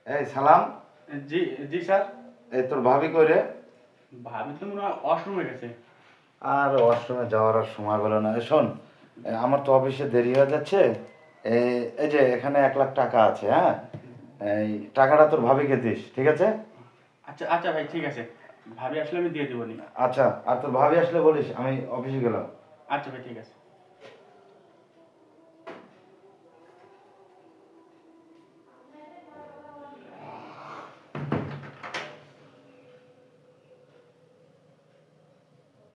এই সালাম। জি জি স্যার। এই তোর ভাবি কই রে? ভাবি তো মনে হয় ওয়াশরুমে গেছে। আর ওয়াশরুমে যাওয়ার আর সময় পেলো না। শোন, আমার তো অফিসে দেরি হয়ে যাচ্ছে। এই এই যে এখানে 1 লাখ টাকা আছে, হ্যাঁ? এই টাকাটা তোর ভাবিকে দিস, ঠিক আছে? আচ্ছা আচ্ছা ভাই, ঠিক আছে। ভাবি আসলে আমি দিয়ে দেবো নি। আচ্ছা, আর তোর ভাবি আসলে বলিস আমি অফিসে গেলাম। আচ্ছা ভাই, ঠিক আছে।